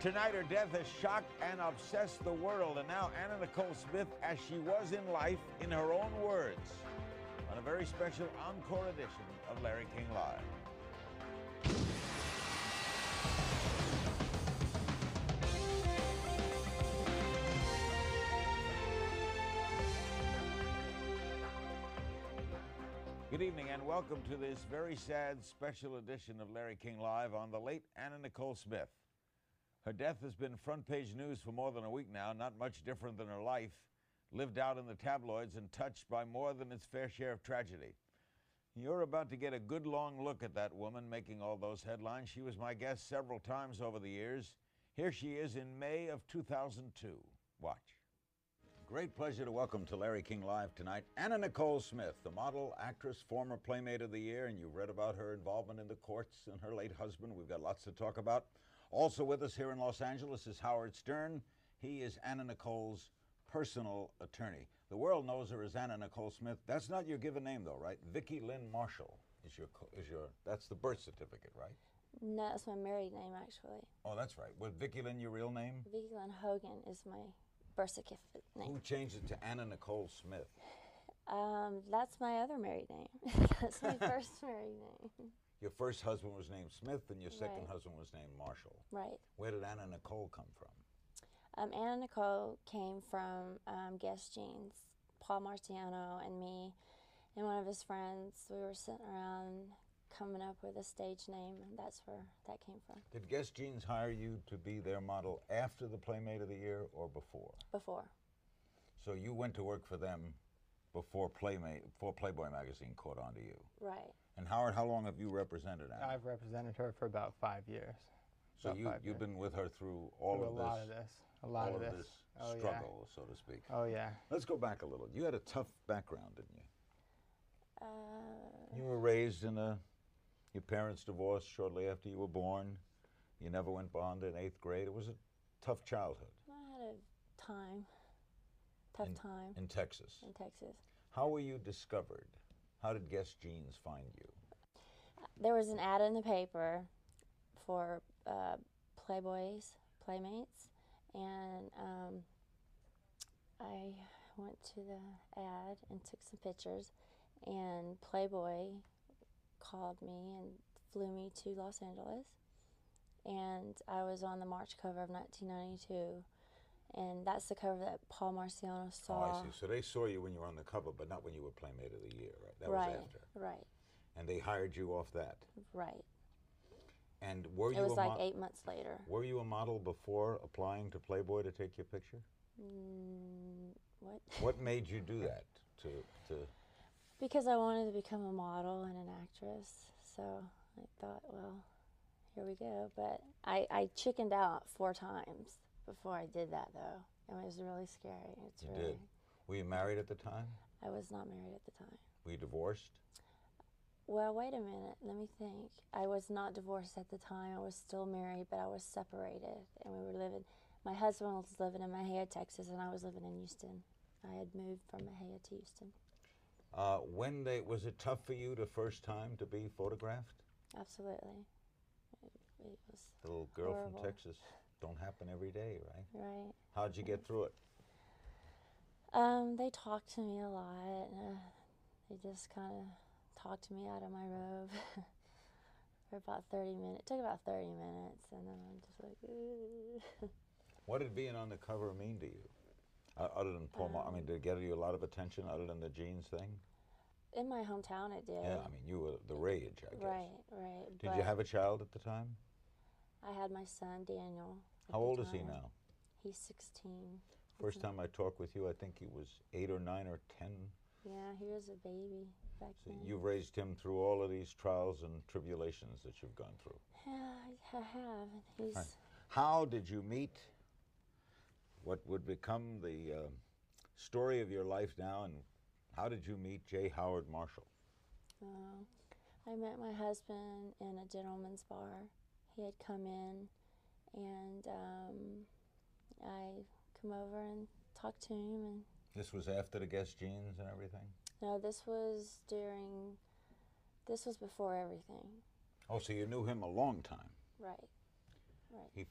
Tonight, her death has shocked and obsessed the world, and now Anna Nicole Smith as she was in life, in her own words, on a very special encore edition of Larry King Live. Good evening and welcome to this very sad special edition of Larry King Live on the late Anna Nicole Smith. Her death has been front page news for more than a week now, not much different than her life, lived out in the tabloids and touched by more than its fair share of tragedy. You're about to get a good long look at that woman making all those headlines. She was my guest several times over the years. Here she is in May of 2002. Watch. Great pleasure to welcome to Larry King Live tonight, Anna Nicole Smith, the model, actress, former Playmate of the Year, and you read about her involvement in the courts and her late husband. We've got lots to talk about. Also with us here in Los Angeles is Howard Stern. He is Anna Nicole's personal attorney. The world knows her as Anna Nicole Smith. That's not your given name, though, right? Vicki Lynn Marshall is your that's the birth certificate, right? No, that's my married name, actually. Oh, that's right. Was Vicki Lynn your real name? Vicki Lynn Hogan is my birth certificate name. Who changed it to Anna Nicole Smith? That's my other married name. That's my first married name. Your first husband was named Smith, and your second Right. husband was named Marshall. Right. Where did Anna Nicole come from? Anna Nicole came from Guess Jeans. Paul Marciano and me and one of his friends, we were sitting around coming up with a stage name, and that's where that came from. Did Guess Jeans hire you to be their model after the Playmate of the Year or before? Before. So you went to work for them before Playboy magazine caught on to you. Right. And Howard, how long have you represented Anna? I've represented her for about 5 years. So you've been with her through all of this. A lot of this struggle, so to speak. Oh yeah. Let's go back a little. You had a tough background, didn't you? You were raised in your parents divorced shortly after you were born. You never went bond in 8th grade. It was a tough childhood. I had a tough time. In Texas. In Texas. How were you discovered? How did Guess Jeans find you? There was an ad in the paper for Playboys, Playmates, and I went to the ad and took some pictures, and Playboy called me and flew me to Los Angeles, and I was on the March cover of 1992, and that's the cover that Paul Marciano saw. Oh, I see. So they saw you when you were on the cover, but not when you were Playmate of the Year, right? That Right, was after. right, And they hired you off that. right. And were you It was like 8 months later. Were you a model before applying to Playboy to take your picture? What? What made you do that? To Because I wanted to become a model and an actress, so I thought, well, here we go. But I chickened out 4 times before I did that, though. It was really scary. You did. Were you married at the time? I was not married at the time. Were you divorced? Well, wait a minute. Let me think. I was not divorced at the time. I was still married, but I was separated, and we were living. My husband was living in Mahia, Texas, and I was living in Houston. I had moved from Mahia to Houston. Was it tough for you the first time to be photographed? Absolutely. It was The little girl horrible. from Texas. Don't happen every day, right? Right. How'd you get through it? They talked to me a lot. They just kind of talked me out of my robe for about 30 minutes. It took about 30 minutes, and then I'm just like, "Ugh." What did being on the cover mean to you? Other than did it get you a lot of attention other than the jeans thing? In my hometown, it did. Yeah, I mean, you were the rage, I guess. Right, right. Did you have a child at the time? I had my son, Daniel. at How the old is he time. now? He's 16. First time I talked with you, I think he was 8 or 9 or 10. Yeah, he was a baby back So then. you've raised him through all of these trials and tribulations that you've gone through. Yeah, I have. And he's... Right. How did you meet what would become the story of your life now, and how did you meet J. Howard Marshall? I met my husband in a gentleman's bar. He had come in, and I come over and talked to him. And This was after the Guess Jeans and everything? no, this was before everything. Oh, so you knew him a long time. Right. Right.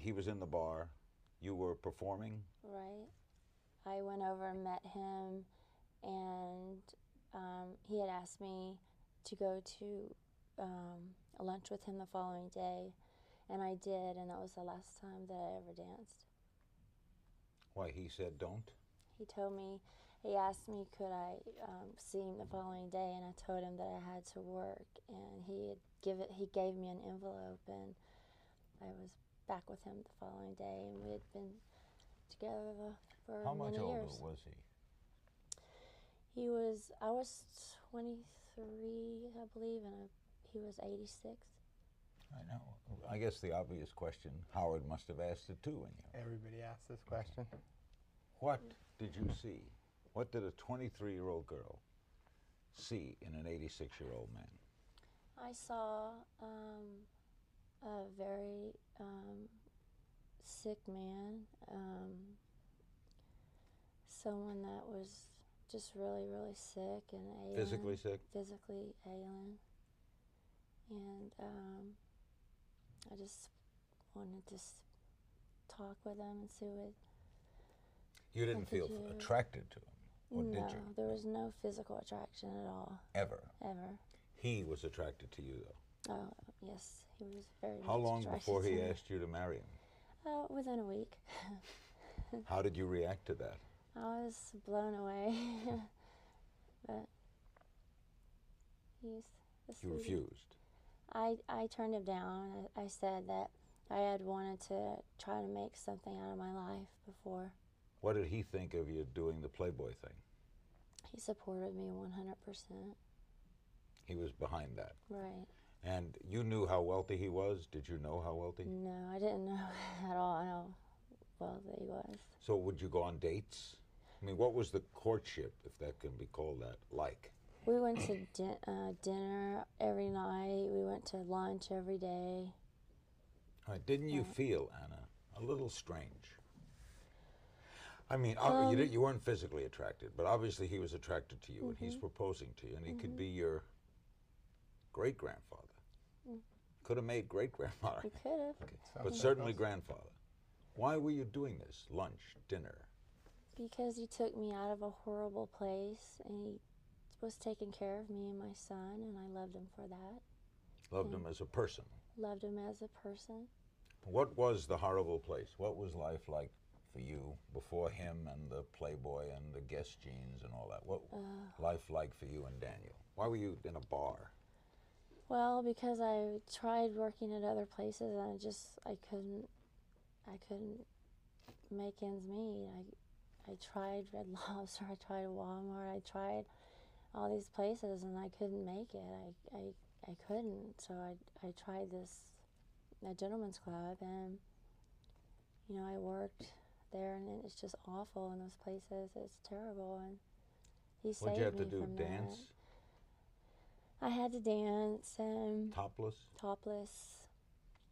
He was in the bar. You were performing? Right. I went over and met him, and he had asked me to go to a lunch with him the following day, and I did, and that was the last time that I ever danced. Why, he said don't? He told me, he asked me could I see him the following day, and I told him that I had to work, and he gave me an envelope, and I was back with him the following day, and we had been together for How much many older years. was he? I was 23, I believe, and he was 86. I know. I guess the obvious question, Howard must have asked it too when you... Everybody asks this question. What did you see? What did a 23-year-old girl see in an 86-year-old man? I saw a very sick man, someone that was just really, really sick and ailing. Physically sick? Physically ailing. And I just wanted to talk with him and see what... You didn't feel attracted to him, or no, did you? there was no physical attraction at all. Ever? Ever. He was attracted to you, though? Oh, yes, he was very How much long attracted before to he me. asked you to marry him? Within a week. How did you react to that? I was blown away. But he's a You sweetie. refused? I turned him down. I said that I had wanted to try to make something out of my life before. What did he think of you doing the Playboy thing? He supported me 100%. He was behind that. Right. And you knew how wealthy he was? Did you know how wealthy? No, I didn't know at all how wealthy he was. So would you go on dates? I mean, what was the courtship, if that can be called that, like? We went to dinner every night. We went to lunch every day. All right, didn't you feel, Anna, a little strange? I mean, you weren't physically attracted, but obviously he was attracted to you, and he's proposing to you, and he could be your great-grandfather. Could have made great-grandfather. We could have. Okay. But certainly grandfather. Why were you doing this? Lunch, dinner? Because he took me out of a horrible place, and he was taking care of me and my son, and I loved him for that. Loved him as a person. Loved him as a person. What was the horrible place? What was life like for you before him and the Playboy and the Guess jeans and all that? What life like for you and Daniel? Why were you in a bar? Well, because I tried working at other places, and I couldn't make ends meet. I tried Red Lobster, I tried Walmart, I tried all these places, and I couldn't make it. I couldn't. So I tried a gentleman's club, and I worked there, and it's just awful in those places. It's terrible, and he saved me from that. What'd you have to do? Dance? I had to dance and Topless? Topless,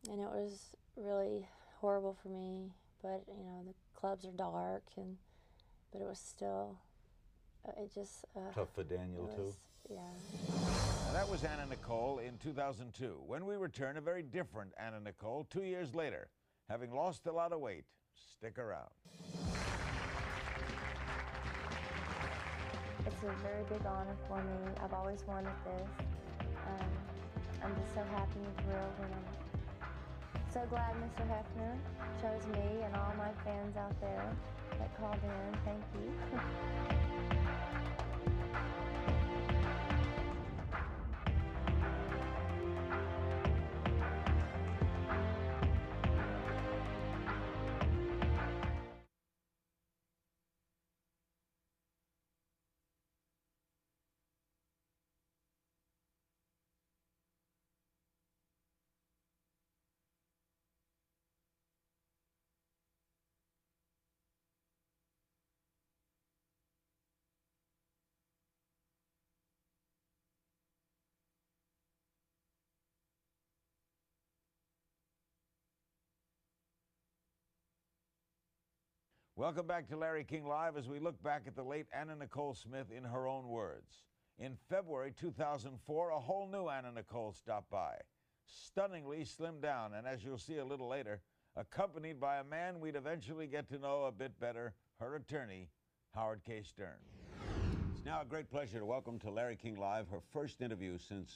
and it was really horrible for me. But the clubs are dark, but it was still, it just tough for Daniel too. Yeah. Now, that was Anna Nicole in 2002. When we return, a very different Anna Nicole 2 years later, having lost a lot of weight. Stick around. It's a very big honor for me. I've always wanted this. I'm just so happy and thrilled, and I'm so glad Mr. Hefner chose me and all my fans out there that called in. Thank you. Welcome back to Larry King Live as we look back at the late Anna Nicole Smith in her own words. In February 2004, a whole new Anna Nicole stopped by. stunningly slimmed down, and as you'll see a little later, accompanied by a man we'd eventually get to know a bit better, her attorney, Howard K. Stern. It's now a great pleasure to welcome to Larry King Live her first interview since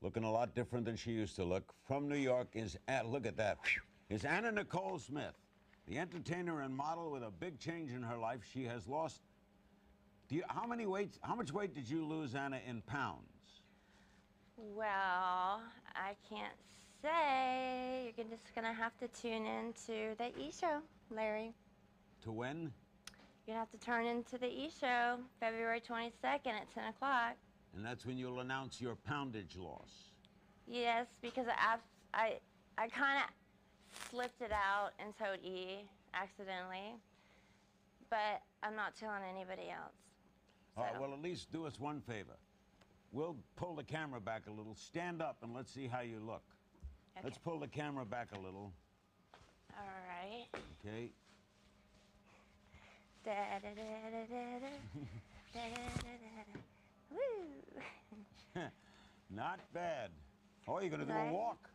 looking a lot different than she used to look. From New York is, look at that, is Anna Nicole Smith, the entertainer and model with a big change in her life. She has lost, how much weight did you lose, Anna, in pounds? Well, I can't say. You're just going to have to tune in to the E-Show, Larry. To when? You're going to have to turn into the E-Show, February 22nd at 10 o'clock. And that's when you'll announce your poundage loss. Yes, because I kind of slipped it out and told E accidentally, but I'm not telling anybody else. All right, well, at least do us one favor. We'll pull the camera back a little. Stand up and let's see how you look. Okay. Let's pull the camera back a little. All right. Okay. Da da da da da da. Da da da da. Woo. Not bad. Oh, you're gonna do Right. a walk.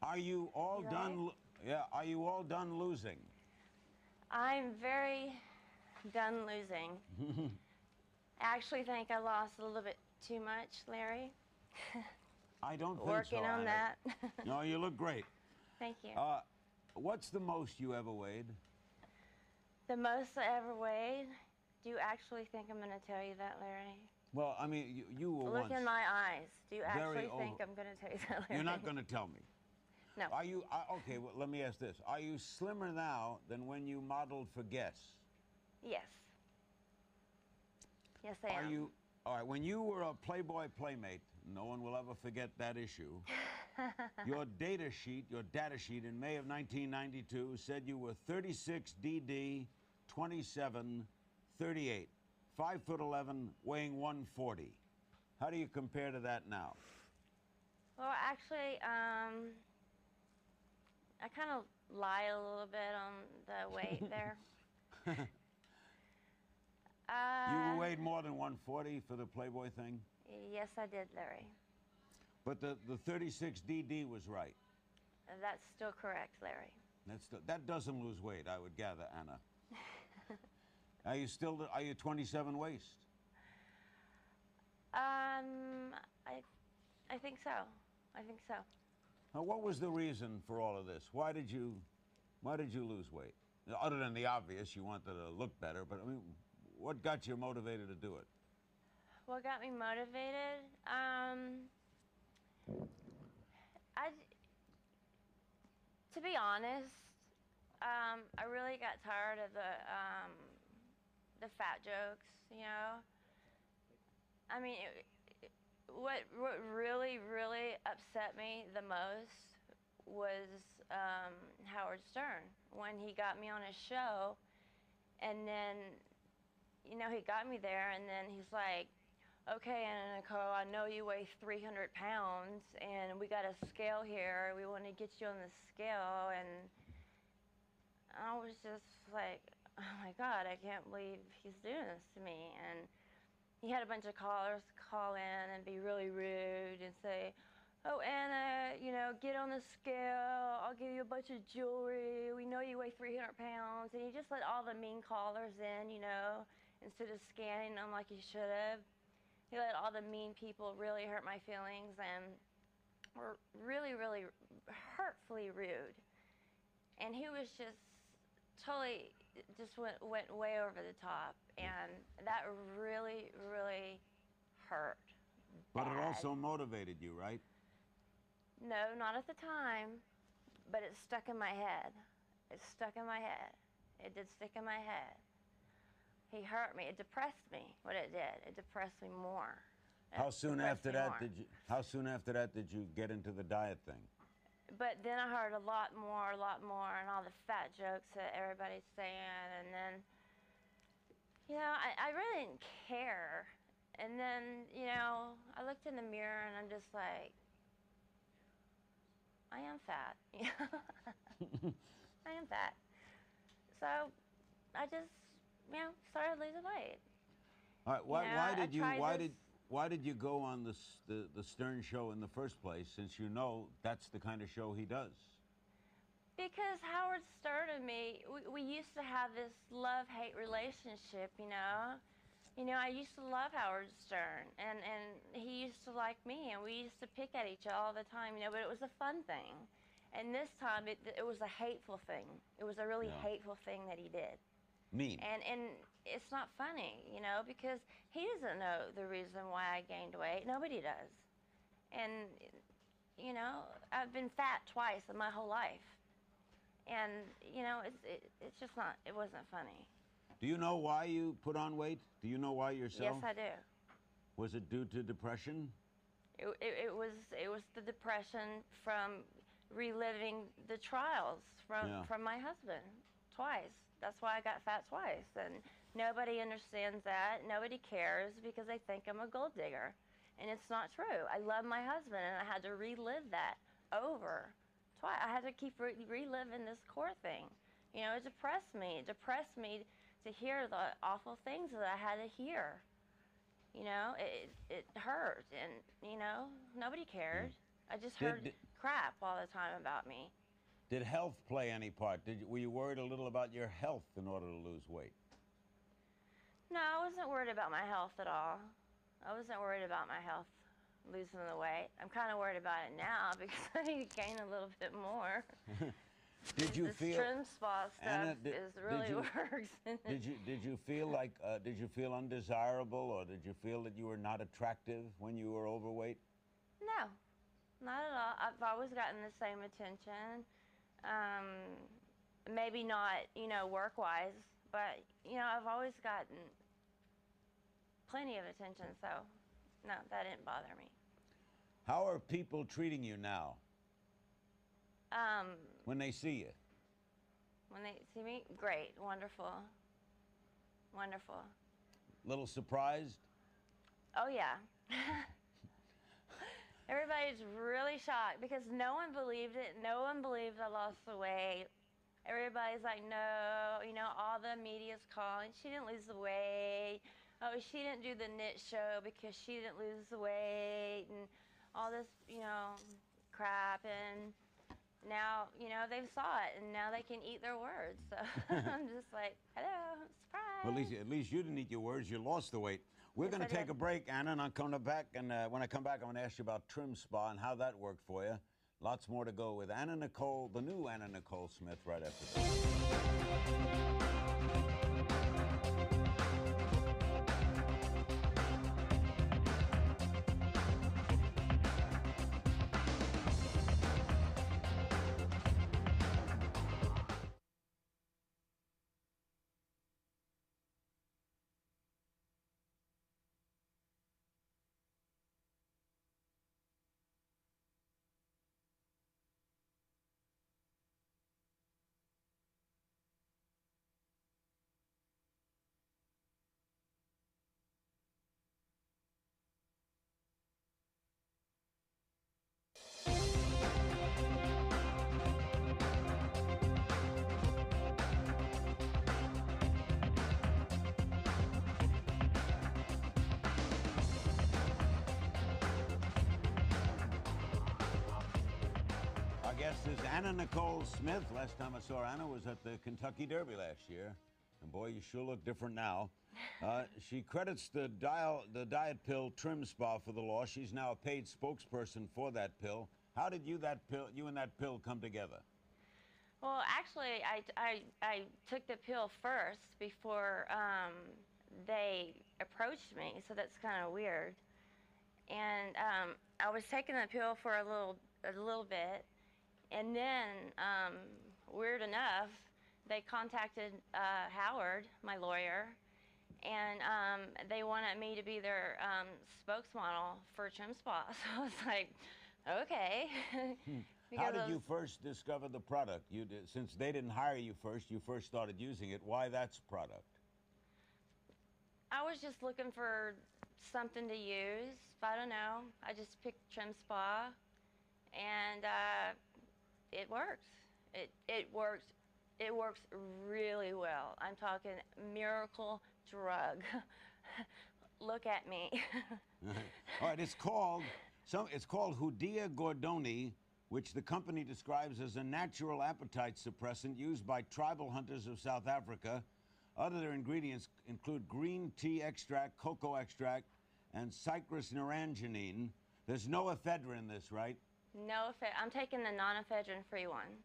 Are you all You done? Yeah. Are you all done losing? I'm very done losing. I actually think I lost a little bit too much, Larry. I don't think Working so. on Anna. that. No, you look great. Thank you. What's the most you ever weighed? The most I ever weighed. Do you actually think I'm going to tell you that, Larry? Well, I mean, you were Look once. in my eyes. Do you very actually think I'm going to tell you that, Larry? You're not going to tell me. No. Are you, okay, well, let me ask this. Are you slimmer now than when you modeled for Guess? Yes. Yes, I am. Are you, all right, when you were a Playboy Playmate, no one will ever forget that issue. Your data sheet in May of 1992 said you were 36 DD, 27, 38, 5'11", weighing 140. How do you compare to that now? Well, actually, I kind of lied a little bit on the weight there. You weighed more than 140 for the Playboy thing? Yes, I did, Larry. But the 36 DD was right. That's still correct, Larry. That doesn't lose weight, I would gather, Anna. Are you 27 waist? I think so. I think so. Now, what was the reason for all of this? Why did you lose weight? Other than the obvious, you wanted to look better, but I mean, what got you motivated to do it? What got me motivated? To be honest, I really got tired of the fat jokes, you know? I mean, what really, really upset me the most was Howard Stern, when he got me on his show, and then, you know, he got me there, and then he's like, okay, Anna Nicole, I know you weigh 300 pounds, and we got a scale here. We want to get you on the scale. And I was just like, oh my God, I can't believe he's doing this to me. And he had a bunch of callers call in and be really rude and say, oh, Anna, you know, get on the scale. I'll give you a bunch of jewelry. We know you weigh 300 pounds. And he just let all the mean callers in, you know, instead of scanning them like he should have. He let all the mean people really hurt my feelings and were really, really hurtfully rude. And he was just totally, just went way over the top. And that really, really hurt. But it bad. also motivated you, right? No, not at the time, but it stuck in my head. It stuck in my head. It did stick in my head. He hurt me. It depressed me. What it did, it depressed me more. How soon after that did you get into the diet thing? But then I heard a lot more, and all the fat jokes that everybody's saying, and then, you know, I really didn't care. And then, you know, I looked in the mirror and I'm just like, I am fat. I am fat. So I just, you know, started losing weight. All right, why did why did you go on the Stern show in the first place, since you know that's the kind of show he does? Because Howard Stern and me, we used to have this love-hate relationship, you know. You know, I used to love Howard Stern, and he used to like me, and we used to pick at each other all the time, you know, but it was a fun thing. And this time, it was a hateful thing. It was a really hateful thing that he did. Mean. And it's not funny, you know, because he doesn't know the reason why I gained weight. Nobody does. And, you know, I've been fat twice in my whole life. And, you know, it's just not, it wasn't funny. Do you know why you put on weight? Do you know why yourself? Yes, I do. Was it due to depression? It was the depression from reliving the trials from my husband twice. That's why I got fat twice. And nobody understands that. Nobody cares because they think I'm a gold digger. And it's not true. I love my husband, and I had to relive that over twice. I had to keep reliving this core thing. You know, it depressed me. It depressed me to hear the awful things that I had to hear. You know, it hurt, and, you know, nobody cared. I just heard crap all the time about me. Did health play any part? Were you worried a little about your health in order to lose weight? No, I wasn't worried about my health at all. I wasn't worried about my health, losing the weight. I'm kind of worried about it now because I need to gain a little bit more. Did you this feel trim spa stuff Anna, works? did you feel like did you feel undesirable, or did you feel that you were not attractive when you were overweight? No, not at all. I've always gotten the same attention. Maybe not, you know, work-wise, but, you know, I've always gotten plenty of attention, so no, that didn't bother me. How are people treating you now? When they see you? When they see me, great, wonderful, wonderful. Little surprised? Oh yeah. Everybody's really shocked because no one believed it. No one believed I lost the weight. Everybody's like, no, you know, all the media's calling. She didn't lose the weight. Oh, she didn't do the knit show because she didn't lose the weight, and all this, you know, crap. And now, you know, they've saw it, and now they can eat their words. So I'm just like, hello, surprise. Well, at least you didn't eat your words. You lost the weight. We're going to take a break, Anna, and I'm coming back. And when I come back, I'm going to ask you about Trim Spa and how that worked for you. Lots more to go with Anna Nicole, the new Anna Nicole Smith, right after this. Guest is Anna Nicole Smith. Last time I saw Anna was at the Kentucky Derby last year. And boy, you sure look different now. She credits the diet pill Trim Spa for the loss. She's now a paid spokesperson for that pill. How did you and that pill come together? Well, actually, I took the pill first before they approached me, so that's kind of weird. And I was taking the pill for a little bit. And then, weird enough, they contacted Howard, my lawyer, and they wanted me to be their spokesmodel for Trim Spa. So I was like, okay. How did you first discover the product? Since they didn't hire you first, you first started using it. Why that product? I was just looking for something to use. I don't know. I just picked Trim Spa, and it works. It works. It works really well. I'm talking miracle drug. look at me. All right, it's called Hoodia gordoni, which the company describes as a natural appetite suppressant used by tribal hunters of South Africa. Other ingredients include green tea extract, cocoa extract, and citrus naranginine. There's no ephedra in this, right? No, I'm taking the non-ephedrine-free one.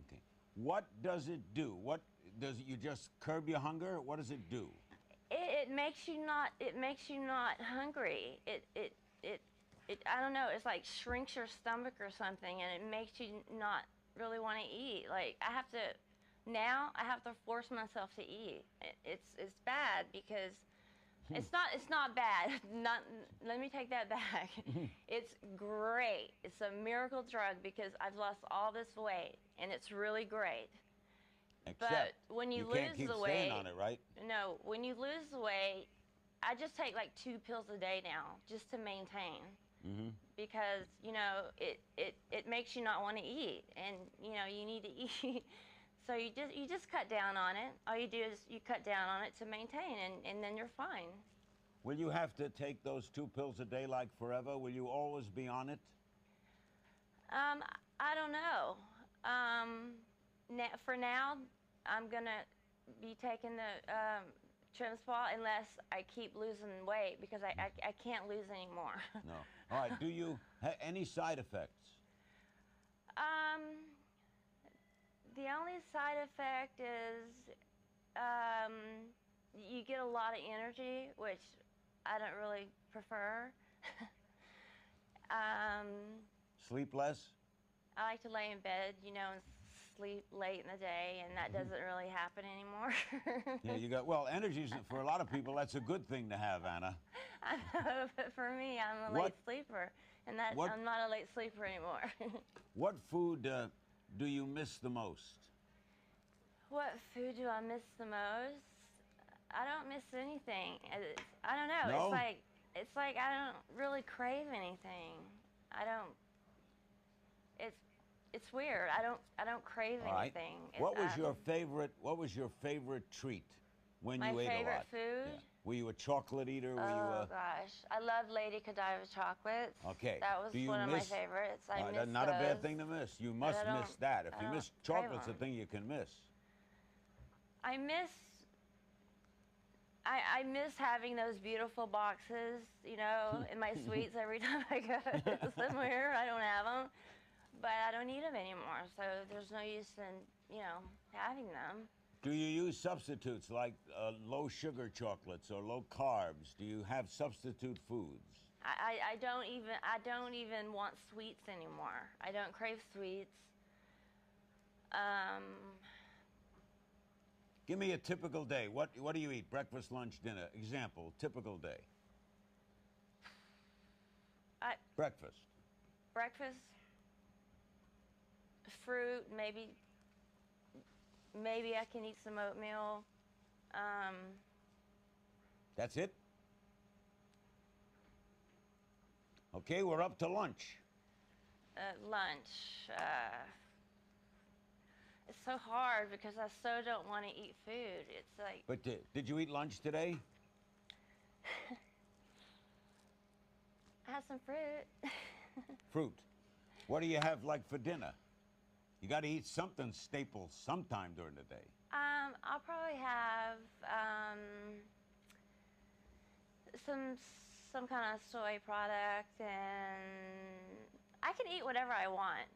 Okay. What does it do? What does it? You just curb your hunger? What does it do? It makes you not. It makes you not hungry. I don't know. It's like shrinks your stomach or something, and it makes you not really want to eat. Like I have to force myself to eat. It's bad because it's not bad. Let me take that back. It's great. It's a miracle drug because I've lost all this weight, and it's really great. Except but when you can't lose keep the staying weight, on it, right? no, when you lose the weight, I just take like 2 pills a day now just to maintain. Because it makes you not want to eat, and you need to eat. So you just cut down on it. All you do is you cut down on it to maintain, and then you're fine. Will you have to take those 2 pills a day like forever? Will you always be on it? I don't know. For now, I'm gonna be taking the trim spa unless I keep losing weight because I can't lose anymore. No. All right. Do you have any side effects? The only side effect is you get a lot of energy, which I don't really prefer. Sleep less? I like to lay in bed, and sleep late in the day, and that doesn't really happen anymore. Yeah, you got, well, energy, for a lot of people, that's a good thing to have, Anna. I know, but for me, I'm a late sleeper, and I'm not a late sleeper anymore. What food do you miss the most? What food do I miss the most? I don't miss anything. I don't know. No? It's like I don't really crave anything. I don't. It's weird. I don't crave anything. What was your favorite treat when you ate a lot? My favorite food? Yeah. Were you a chocolate eater? Oh gosh, I love Lady Godiva chocolates. Okay. That was one of my favorites. I miss not those. a bad thing to miss. You must miss that. If you miss chocolate's a thing you can miss. I miss having those beautiful boxes, in my sweets every time I go somewhere. I don't have them, but I don't need them anymore. So there's no use in, having them. Do you use substitutes like low sugar chocolates or low carbs? Do you have substitute foods? I don't even want sweets anymore. I don't crave sweets. Give me a typical day. What do you eat? Breakfast, lunch, dinner. Example, typical day. Breakfast. Breakfast, fruit, maybe I can eat some oatmeal. That's it? Okay, we're up to lunch. Lunch. It's so hard because I so don't want to eat food. It's like. But did you eat lunch today? I had some fruit. Fruit. What do you have like for dinner? You got to eat something staple sometime during the day. I'll probably have some kind of soy product, and I can eat whatever I want.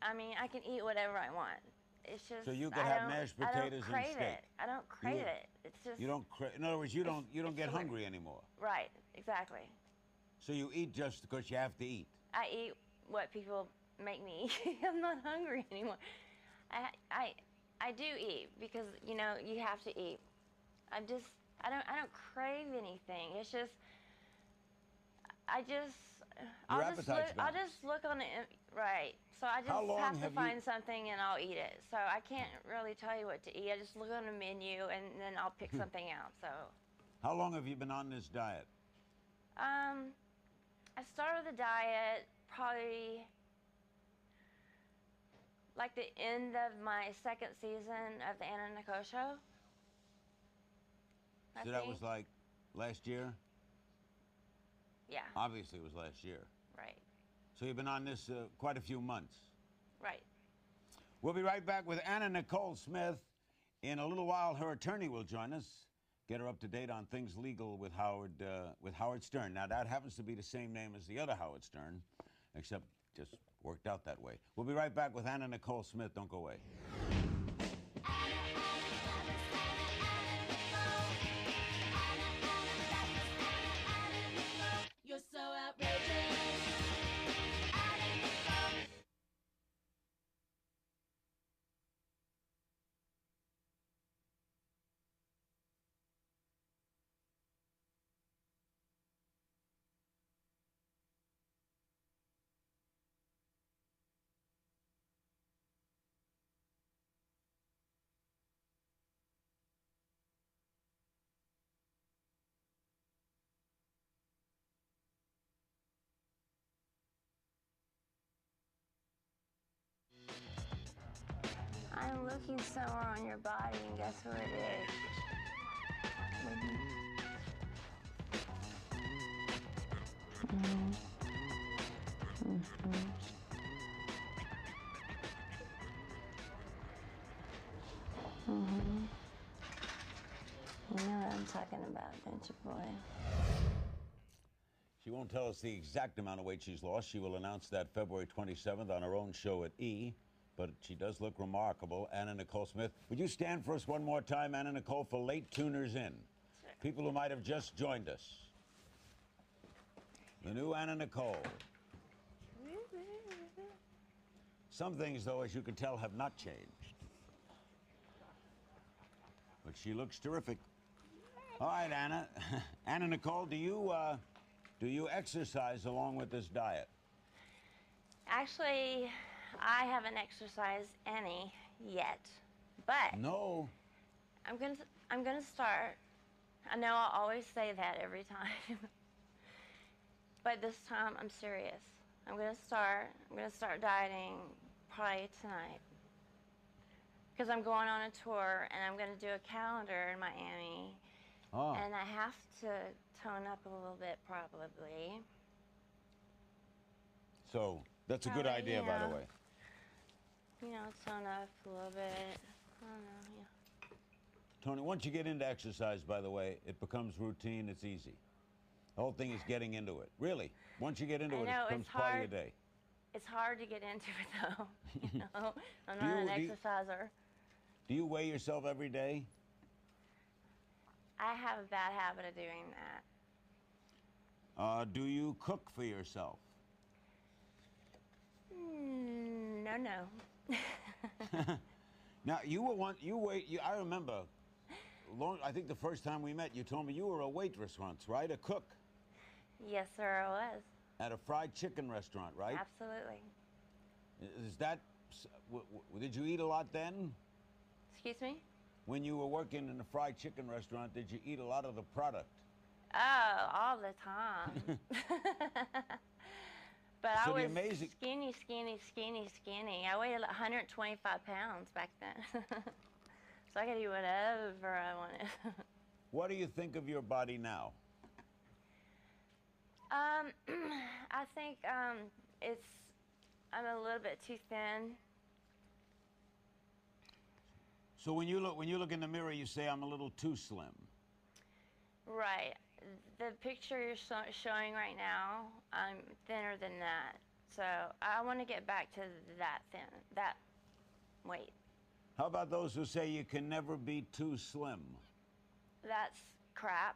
I mean, I can eat whatever I want. It's just. So you could have mashed potatoes and steak. I don't crave it. It's just. You don't. In other words, you don't get hungry anymore. Right. Exactly. So you eat just because you have to eat. I eat what people make me eat. I'm not hungry anymore. I do eat because you have to eat. I don't crave anything. It's just I'll just look on the right. So I just have to find something and I'll eat it. So I can't really tell you what to eat. I just look on the menu and then I'll pick something out. So. How long have you been on this diet? I started the diet probably like the end of my second season of the Anna Nicole show. So that was like last year? Yeah. Obviously, it was last year. Right. So you've been on this quite a few months. Right. We'll be right back with Anna Nicole Smith. In a little while, her attorney will join us, get her up to date on things legal with Howard Stern. Now, that happens to be the same name as the other Howard Stern, except just worked out that way. We'll be right back with Anna Nicole Smith. Don't go away. You're so outrageous. Anna Nicole. I'm looking somewhere on your body, and guess who it is? You know what I'm talking about, don't you, boy? She won't tell us the exact amount of weight she's lost. She will announce that February 27th on her own show at E! But she does look remarkable. Anna Nicole Smith. Would you stand for us one more time, Anna Nicole, for late tuners in? People who might have just joined us. The new Anna Nicole. Some things, though, as you can tell, have not changed. But she looks terrific. All right, Anna. Anna Nicole, do you exercise along with this diet? Actually, I haven't exercised any yet, but No. I'm gonna start. I know I always say that every time, but this time I'm serious. I'm gonna start dieting probably tonight because I'm going on a tour and I'm gonna do a calendar in Miami, and I have to tone up a little bit probably. So that's a good Probably, idea, by the yeah. way. You know, tone up a little bit. I don't know, yeah. Tony, once you get into exercise, by the way, it becomes routine. It's easy. The whole thing is getting into it. Really, once you get into I it, know, it becomes it's part of your hard. day. It's hard to get into it though. You know, I'm Do not you- an do you- exerciser. Do you weigh yourself every day? I have a bad habit of doing that. Do you cook for yourself? No. Now, I remember, I think the first time we met, you told me you were a waitress once, right? A cook Yes, sir, I was. at a fried chicken restaurant, right? Absolutely. Is that, did you eat a lot then? Excuse me? When you were working in a fried chicken restaurant, did you eat a lot of the product? Oh, all the time. But So I the was amazing- skinny. I weighed 125 pounds back then. So I could eat whatever I wanted. What do you think of your body now? I think I'm a little bit too thin. So when you look in the mirror, you say, I'm a little too slim. Right. The picture you're showing right now, I'm thinner than that. So I want to get back to that weight. How about those who say you can never be too slim? That's crap.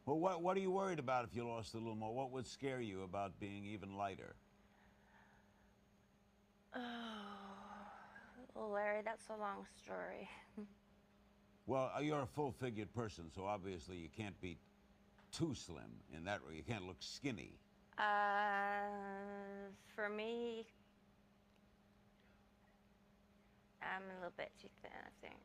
Well, what are you worried about if you lost a little more? What would scare you about being even lighter? Oh, well, Larry, that's a long story. Well, you're a full-figured person, so obviously you can't be too slim in that way. You can't look skinny. For me, I'm a little bit too thin, I think.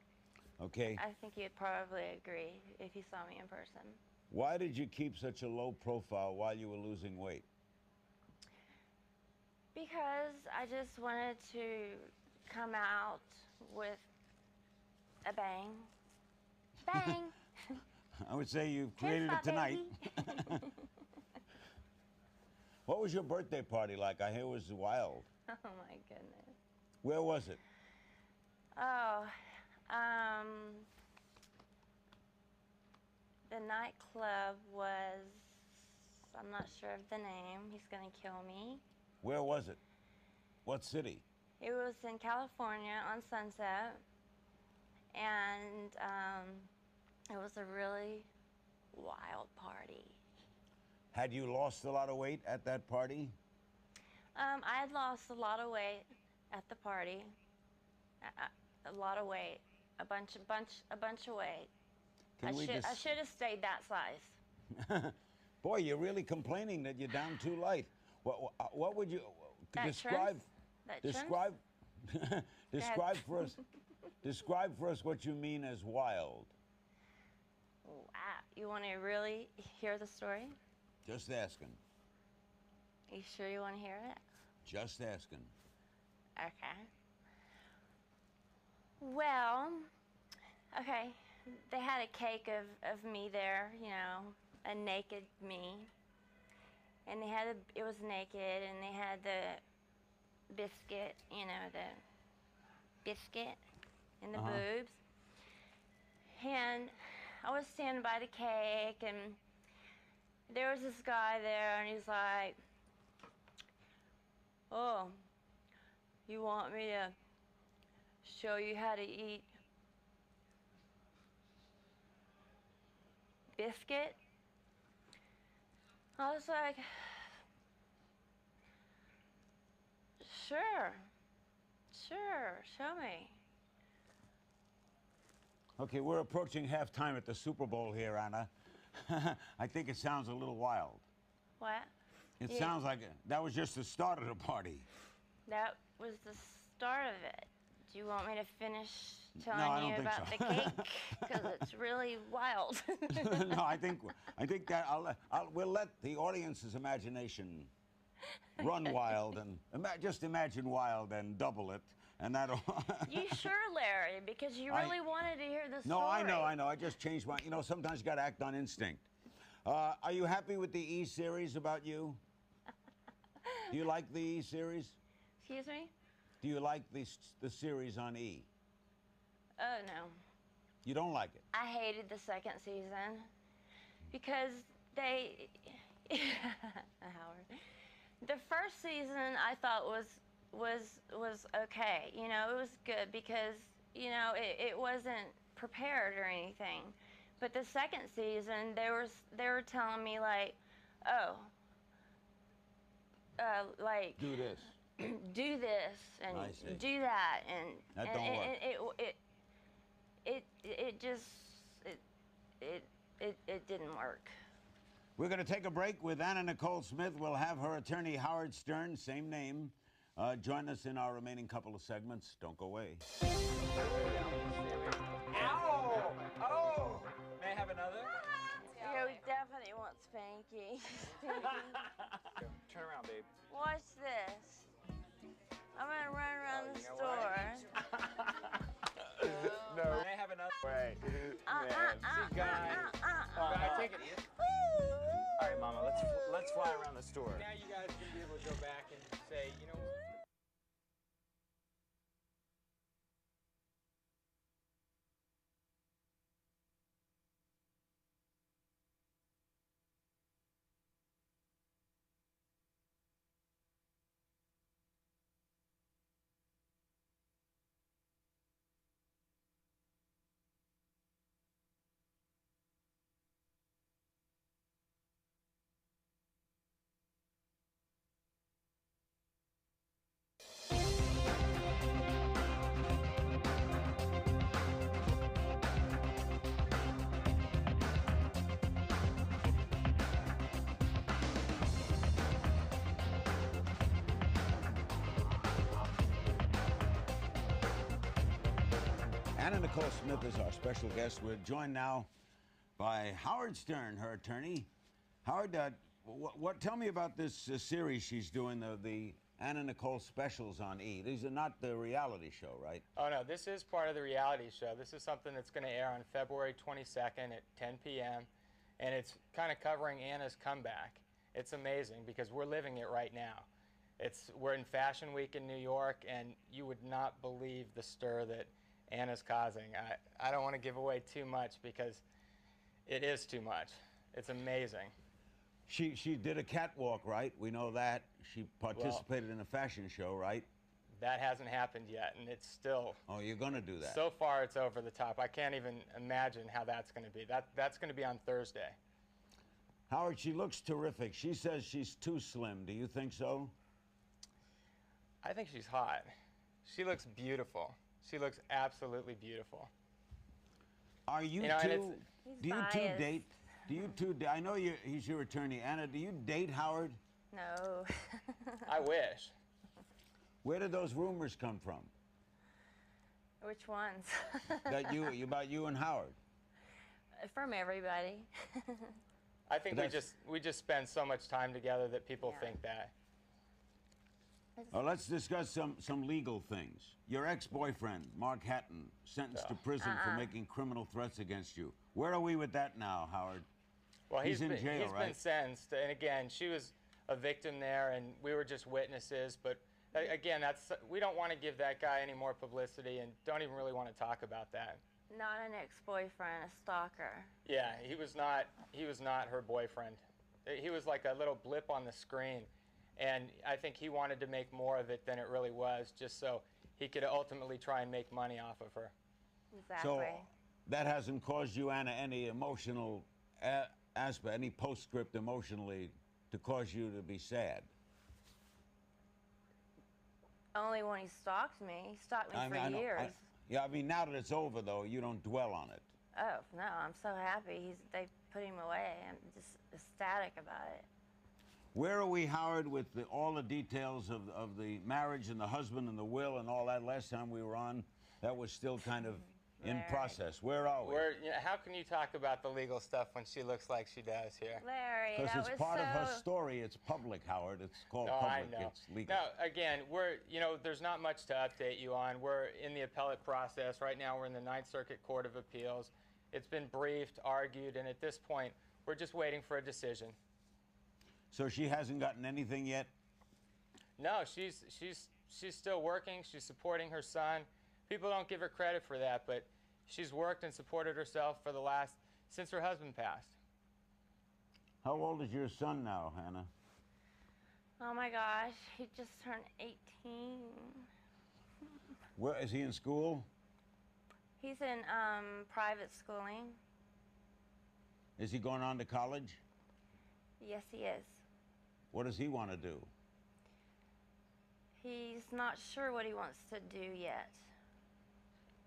Okay. I think you'd probably agree if you saw me in person. Why did you keep such a low profile while you were losing weight? Because I just wanted to come out with a bang. Bang! I would say you've Kiss created my it tonight. baby. What was your birthday party like? I hear it was wild. Oh my goodness. Where was it? Oh, the nightclub was, I'm not sure of the name. He's gonna kill me. Where was it? What city? It was in California on Sunset, and it was a really wild party. Had you lost a lot of weight at that party? I had lost a lot of weight at the party. A lot of weight, a bunch of weight. Can we I should have stayed that size. Boy, you're really complaining that you're down too light. What would you That describe? trims? That trims? Describe. describe for us. Describe for us what you mean as wild. Wow, you want to really hear the story? Just asking. You sure you want to hear it? Just asking. Okay. Well, okay, they had a cake of me there, you know, a naked me. And they had it was naked, and they had the biscuit, you know, the biscuit and the boobs. And I was standing by the cake, and there was this guy there, and he's like, "Oh, you want me to show you how to eat biscuit?" I was like, sure, show me. Okay, we're approaching halftime at the Super Bowl here, Anna. I think it sounds a little wild. What? It Yeah. sounds like that was just the start of the party. That was the start of it. Do you want me to finish No, I telling don't you think about so. the cake? Because it's really wild. No, I think that we'll let the audience's imagination run wild and just imagine wild and double it, and that'll. You sure, Larry? Because you really wanted to hear the story. No, I know. I just changed my. You know, sometimes you got to act on instinct. Are you happy with the E series about you? Do you like the E series? Excuse me? Do you like the series on E? Oh, no. You don't like it? I hated the second season because they. Howard. The first season I thought was okay. You know, it was good because, you know, it wasn't prepared or anything. But the second season, they were telling me like, oh, like Do this. do this and I see. do that, and That don't work. It didn't work. We're going to take a break with Anna Nicole Smith. We'll have her attorney, Howard Stern, same name, join us in our remaining couple of segments. Don't go away. Ow! Oh! May I have another? Yeah, we definitely want Spanky. Turn around, babe. Watch this. I'm gonna run around the you know store. No. May I have another? Way. See, guys. I take it. All right, Mama. Let's fly around the store. Now you guys can be able to go back and say, you know. Anna Nicole Smith is our special guest. We're joined now by Howard Stern, her attorney. Howard, tell me about this series she's doing, the Anna Nicole specials on E. These are not the reality show, right? Oh no, this is part of the reality show. This is something that's going to air on February 22nd at 10 p.m. and it's kind of covering Anna's comeback. It's amazing because we're living it right now. We're in Fashion Week in New York, and you would not believe the stir that Anna's causing. I don't want to give away too much because it is too much. It's amazing. She did a catwalk, right? We know that. She participated in a fashion show, right? That hasn't happened yet, and it's still... Oh, you're going to do that? So far, it's over the top. I can't even imagine how that's going to be. That's going to be on Thursday. Howard, she looks terrific. She says she's too slim. Do you think so? I think she's hot. She looks beautiful. She looks absolutely beautiful. Are you, You know, and two... Do you two biased. date? Do you two... I know he's your attorney. Anna, do you date Howard? No. I wish. Where did those rumors come from? Which ones? About you and Howard? From everybody. I think But we just spend so much time together that people Yeah. think that. Well, let's discuss some legal things. Your ex-boyfriend, Mark Hatton, sentenced to prison for making criminal threats against you. Where are we with that now, Howard? Well, He's in jail, he's right? been sentenced, and again, she was a victim there, and we were just witnesses. But again, we don't want to give that guy any more publicity, and don't even really want to talk about that. Not an ex-boyfriend, a stalker. Yeah, he was not her boyfriend. He was like a little blip on the screen, and I think he wanted to make more of it than it really was, just so he could ultimately try and make money off of her. Exactly. So that hasn't caused you, Anna, any emotional aspect, any postscript emotionally to cause you to be sad? Only when he stalked me. He stalked me I for know- years. Yeah, I mean, now that it's over, though, you don't dwell on it. Oh, no, I'm so happy. They put him away. I'm just ecstatic about it. Where are we, Howard, with all the details of the marriage and the husband and the will and all that? Last time we were on, that was still kind of in Larry. process. Where are we? How can you talk about the legal stuff when she looks like she does here? Larry, Because that it's was part so... of her story. It's public, Howard. It's called No, I public. know. It's legal. No, again, there's not much to update you on. We're in the appellate process. Right now, we're in the Ninth Circuit Court of Appeals. It's been briefed, argued, and at this point, we're just waiting for a decision. So she hasn't gotten anything yet? No, she's still working. She's supporting her son. People don't give her credit for that, but she's worked and supported herself since her husband passed. How old is your son now, Hannah? Oh my gosh, he just turned 18. Where is he in school? He's in private schooling. Is he going on to college? Yes, he is. What does he want to do? He's not sure what he wants to do yet.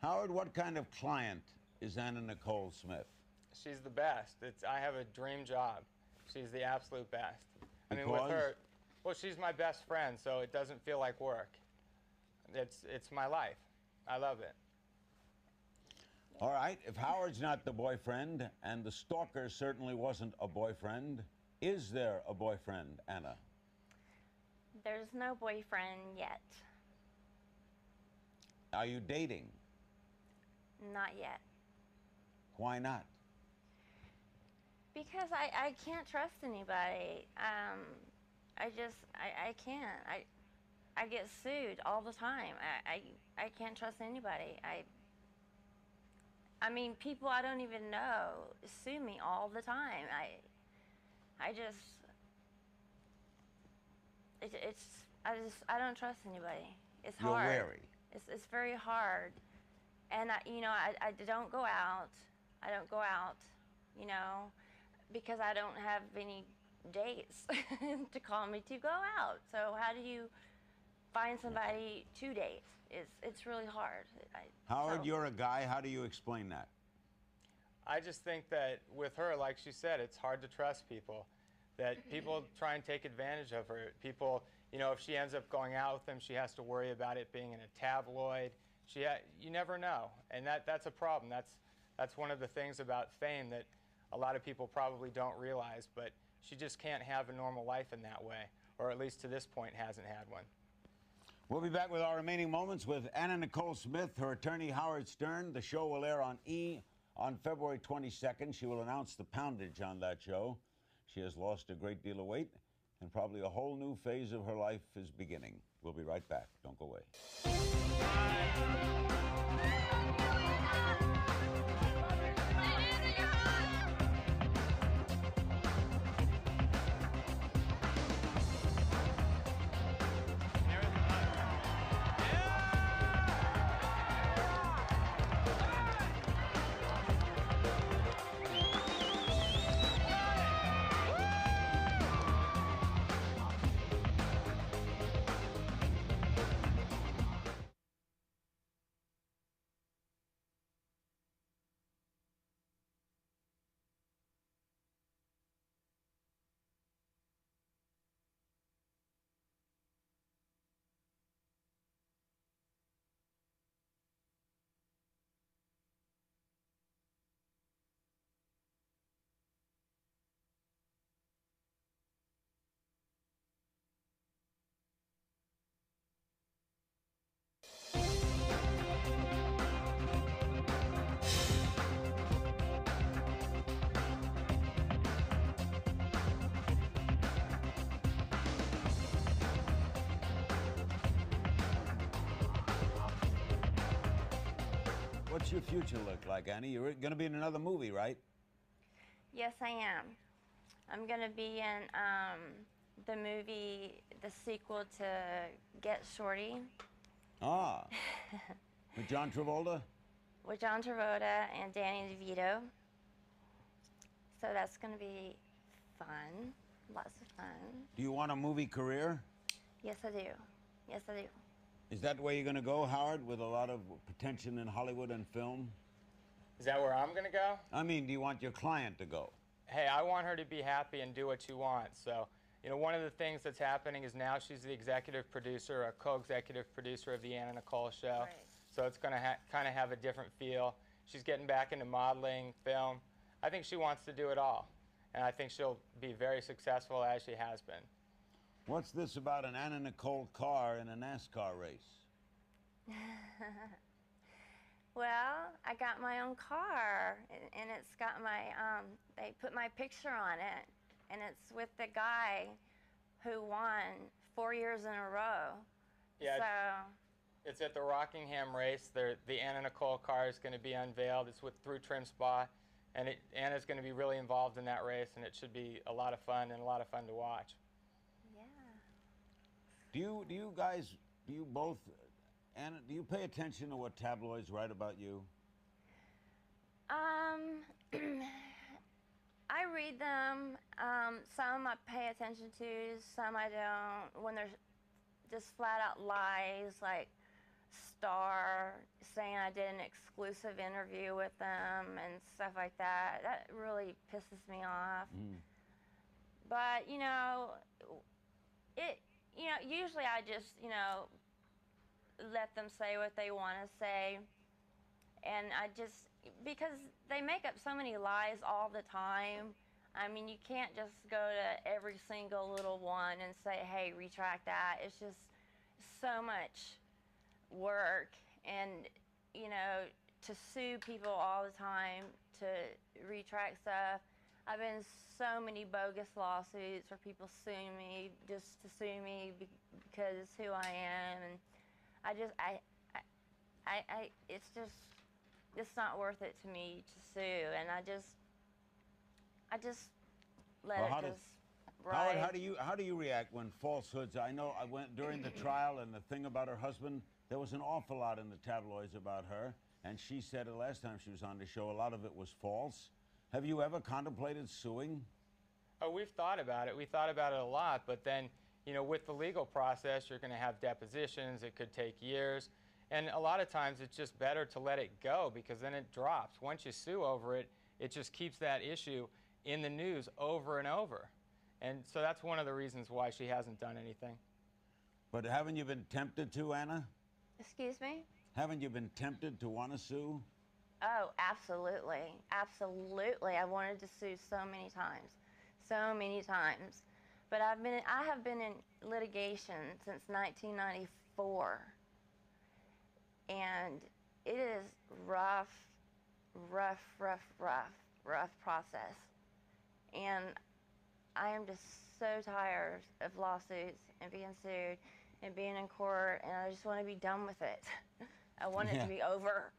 Howard, what kind of client is Anna Nicole Smith? She's the best. I have a dream job. She's the absolute best. I mean, with Because? her, well, she's my best friend, so it doesn't feel like work. It's my life. I love it. All right, if Howard's not the boyfriend and the stalker certainly wasn't a boyfriend, is there a boyfriend, Anna? There's no boyfriend yet. Are you dating? Not yet. Why not? Because I can't trust anybody. I can't. I get sued all the time. I can't trust anybody. I mean, people I don't even know sue me all the time. I don't trust anybody. It's You're hard. wary. It's very hard. And I don't go out. I don't go out, because I don't have any dates to call me to go out. So how do you find somebody to date? It's really hard. Howard, you're a guy. How do you explain that? I just think that with her, like she said, it's hard to trust people. That people try and take advantage of her. People, if she ends up going out with them, she has to worry about it being in a tabloid. You never know, and that's a problem. That's one of the things about fame that a lot of people probably don't realize. But she just can't have a normal life in that way, or at least to this point hasn't had one. We'll be back with our remaining moments with Anna Nicole Smith, her attorney Howard Stern. The show will air on E! On February 22nd. She will announce the poundage on that show. She has lost a great deal of weight, and probably a whole new phase of her life is beginning. We'll be right back. Don't go away. What's your future look like, Annie? You're going to be in another movie, right? Yes, I am. I'm going to be in the movie, the sequel to Get Shorty. Ah. With John Travolta? With John Travolta and Danny DeVito. So that's going to be fun. Lots of fun. Do you want a movie career? Yes, I do. Yes, I do. Is that the way you're going to go, Howard, with a lot of potential in Hollywood and film? Is that where I'm going to go? I mean, do you want your client to go? Hey, I want her to be happy and do what you want. So, you know, one of the things that's happening is now she's the executive producer, a co-executive producer of the Anna Nicole Show. Right. So it's going to kind of have a different feel. She's getting back into modeling, film. I think she wants to do it all. And I think she'll be very successful as she has been. What's this about an Anna Nicole car in a NASCAR race? Well, I got my own car, and it's got my, they put my picture on it, and it's with the guy who won 4 years in a row. Yeah, So it's at the Rockingham race. The Anna Nicole car is going to be unveiled. It's through Trim Spa, and Anna's going to be really involved in that race, and it should be a lot of fun and a lot of fun to watch. yeah. Do you guys, do you both, Anna, do you pay attention to what tabloids write about you? I read them. Some I pay attention to, some I don't. When there's just flat out lies, like Star saying I did an exclusive interview with them and stuff like that, that really pisses me off. But you know, usually I just, let them say what they want to say. And because they make up so many lies all the time, I mean, you can't just go to every single little one and say, hey, retract that. It's just so much work. And, to sue people all the time to retract stuff. I've been in so many bogus lawsuits where people sue me just to sue me because it's who I am. And it's not worth it to me to sue, and I just let Well, it ride. Howard, how do you react when falsehoods? I know I went during the trial, and the thing about her husband, there was an awful lot in the tabloids about her, and she said it last time she was on the show, a lot of it was false. Have you ever contemplated suing? Oh, we've thought about it. We thought about it a lot, but then, with the legal process, you're going to have depositions. It could take years. And a lot of times it's just better to let it go because then it drops. Once you sue over it, it just keeps that issue in the news over and over. And so that's one of the reasons why she hasn't done anything. But haven't you been tempted to, Anna? Excuse me? Haven't you been tempted to want to sue? Oh, absolutely. Absolutely. I wanted to sue so many times. So many times. But I have been in litigation since 1994. 4. And it is rough process. And I am just so tired of lawsuits and being sued and being in court, and I just want to be done with it. I want it to be over.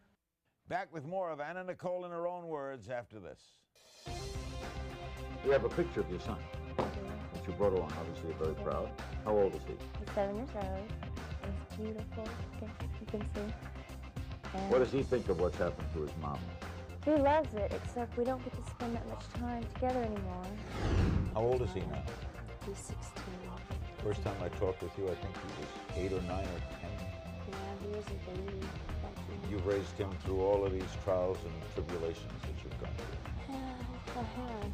Back with more of Anna Nicole in her own words after this. You have a picture of your son that you brought along. Obviously, you're very proud. How old is he? He's 7 years old. He's beautiful. You can see. And What does he think of what's happened to his mom? he loves it, except we don't get to spend that much time together anymore. How old is he now? He's 16. First time I talked with you, I think he was 8 or 9 or 10. Yeah, he was a baby back then. You've raised him through all of these trials and tribulations that you've gone through. I have.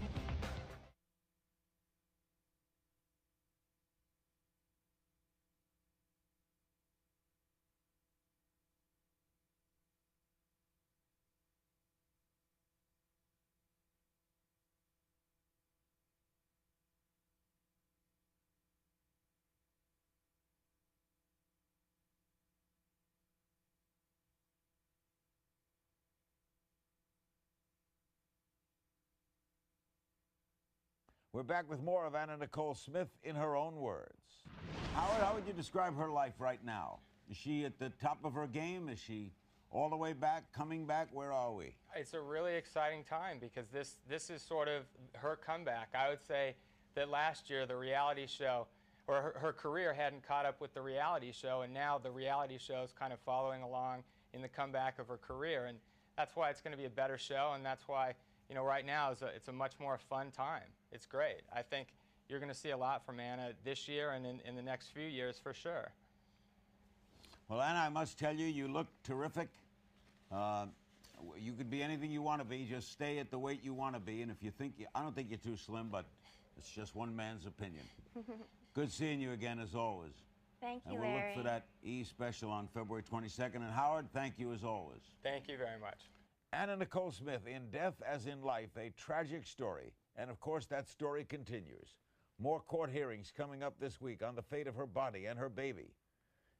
We're back with more of Anna Nicole Smith in her own words. Howard, how would you describe her life right now? Is she at the top of her game? Is she all the way back, coming back? Where are we? It's a really exciting time because this is sort of her comeback. I would say that last year the reality show, or her career hadn't caught up with the reality show, and now the reality show is kind of following along in the comeback of her career, and that's why it's going to be a better show, and that's why, you know, right now it's a much more fun time. It's great. I think you're going to see a lot from Anna this year and in the next few years for sure. Well, Anna, I must tell you, you look terrific. You could be anything you want to be. Just stay at the weight you want to be. And if you think, I don't think you're too slim, but it's just one man's opinion. Good seeing you again, as always. Thank you, And we'll Larry. look for that E special on February 22nd. And Howard, thank you as always. Thank you very much. Anna Nicole Smith, in Death as in Life, a tragic story. And of course, that story continues. More court hearings coming up this week on the fate of her body and her baby.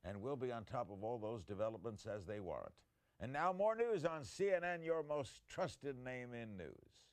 And we'll be on top of all those developments as they warrant. And now more news on CNN, your most trusted name in news.